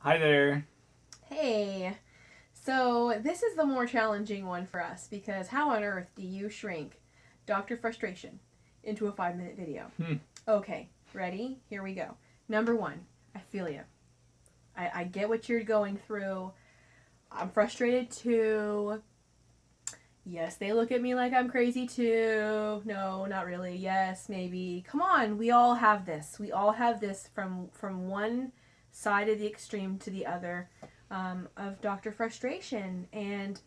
Hi there. Hey, so this is the more challenging one for us because how on earth do you shrink Dr. Frustration into a 5-minute video? Hmm. Okay, ready? Here we go. Number one, I feel you. I get what you're going through. I'm frustrated too. Yes, they look at me like I'm crazy too. No, not really. Yes, maybe. Come on, we all have this. We all have this from one side of the extreme to the other of Dr. Frustration. And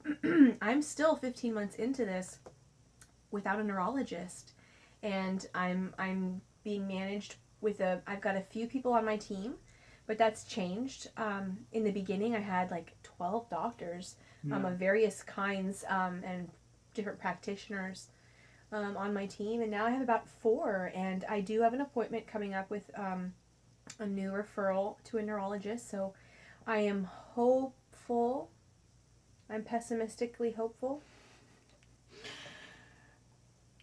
I'm still 15 months into this without a neurologist, and I'm being managed with a. I've got a few people on my team, but that's changed. In the beginning, I had like 12 doctors Yeah. of various kinds and different practitioners on my team, and now I have about four. And I do have an appointment coming up with a new referral to a neurologist. So I am hopeful. I'm pessimistically hopeful.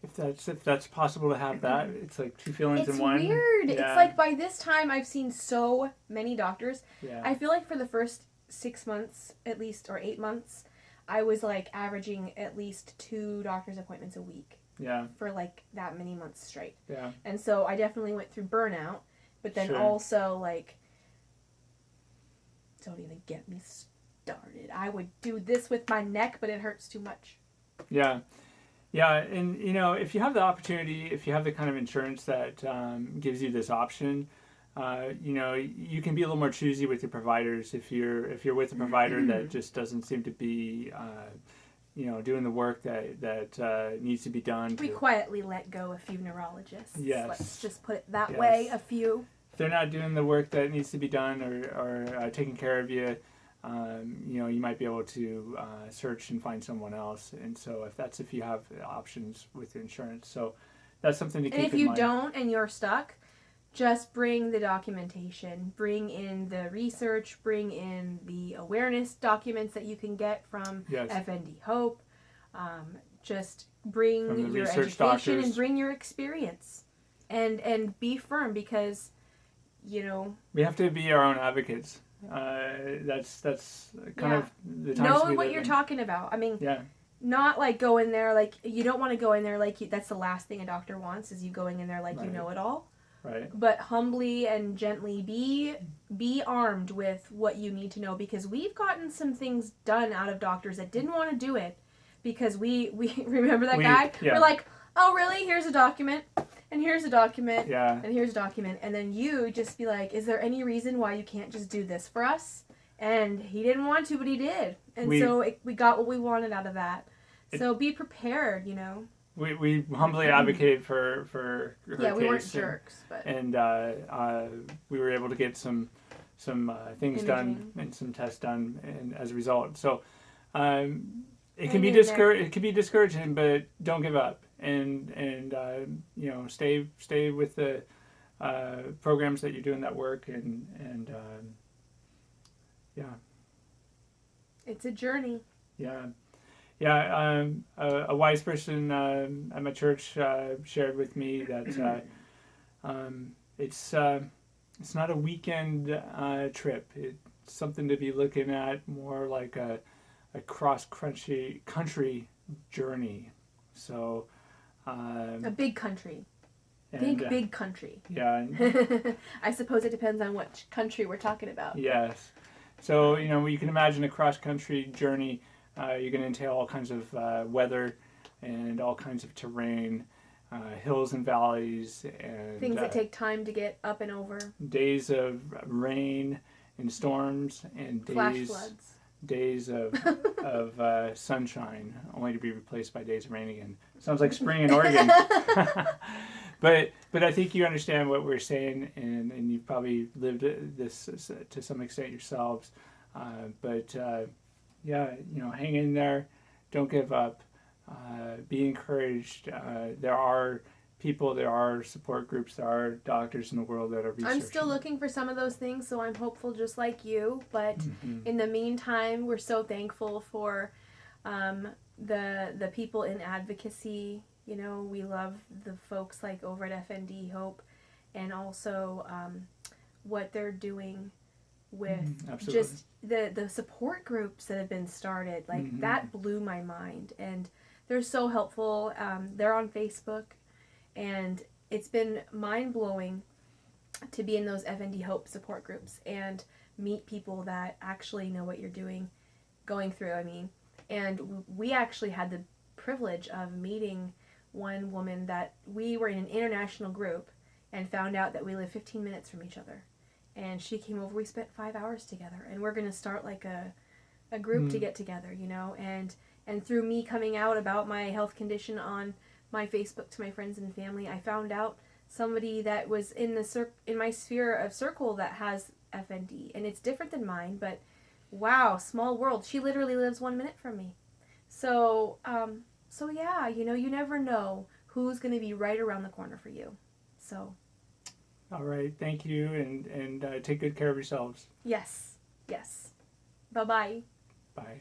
If that's possible to have that, it's like two feelings in It's one. weird. It's Yeah. like by this time I've seen so many doctors. Yeah. I feel like for the first 6 months, at least, or 8 months, I was like averaging at least two doctor's appointments a week Yeah. for like that many months straight. Yeah. And so I definitely went through burnout, but then Sure. also like, don't even get me started. I would do this with my neck, but it hurts too much. Yeah. Yeah. And if you have the opportunity, if you have the kind of insurance that gives you this option, you can be a little more choosy with your providers. If you're with a provider that just doesn't seem to be doing the work that needs to be done. We quietly let go a few neurologists. Yes. Let's just put it that Yes. way. A few. If they're not doing the work that needs to be done or taking care of you, you might be able to search and find someone else. And so if you have options with your insurance, so that's something to keep in mind. And if you don't and you're stuck, just bring the documentation, bring in the research, bring in the awareness documents that you can get from Yes. FND Hope. Just bring your research education doctors. and bring your experience, and be firm because we have to be our own advocates. That's kind of the times know we what live you're in. talking about. I mean, Yeah. not like go in there like you don't want to go in there like that's the last thing a doctor wants is you going in there like you Right. know it all. Right. But humbly and gently be armed with what you need to know, because we've gotten some things done out of doctors that didn't want to do it because we remember that guy. Yeah. We're like, oh really? Here's a document, and here's a document, Yeah. and here's a document, and then you just be like, is there any reason why you can't just do this for us? And he didn't want to, but he did, and we got what we wanted out of that. So be prepared, We humbly advocated for her Yeah, we weren't case, jerks, but and we were able to get some things done and some tests done, and as a result, so it can be it can be discouraging, but don't give up, and stay with the programs that you're doing that work, and yeah, it's a journey. yeah. Yeah, a wise person at my church shared with me that it's not a weekend trip. It's something to be looking at more like a cross country journey. So a big country. And, big country. Yeah. I suppose it depends on which country we're talking about. Yes. So you can imagine a cross country journey. You're going to entail all kinds of weather and all kinds of terrain, hills and valleys, and things that take time to get up and over. Days of rain and storms, and flash floods. Days of sunshine, only to be replaced by days of rain again. Sounds like spring in Oregon. But I think you understand what we're saying, and you've probably lived this to some extent yourselves. Yeah, hang in there. Don't give up. Be encouraged. There are people, there are support groups, there are doctors in the world that are researching. I'm still looking for some of those things, so I'm hopeful just like you. But in the meantime, we're so thankful for the people in advocacy. We love the folks like over at FND Hope, and also what they're doing with Absolutely. just the support groups that have been started. Like that blew my mind, and they're so helpful. They're on Facebook, and it's been mind blowing to be in those FND Hope support groups and meet people that actually know what you're going through. I mean, and we actually had the privilege of meeting one woman that we were in an international group and found out that we live 15 minutes from each other. And she came over. We spent 5 hours together, and we're gonna start like a group to get together, you know. And through me coming out about my health condition on my Facebook to my friends and family, I found out somebody that was in my sphere of circle that has FND, and it's different than mine. But wow, small world. She literally lives 1 minute from me. So so yeah, you know, you never know who's gonna be right around the corner for you. So. All right. Thank you, and take good care of yourselves. Yes. Yes. Bye-bye. Bye.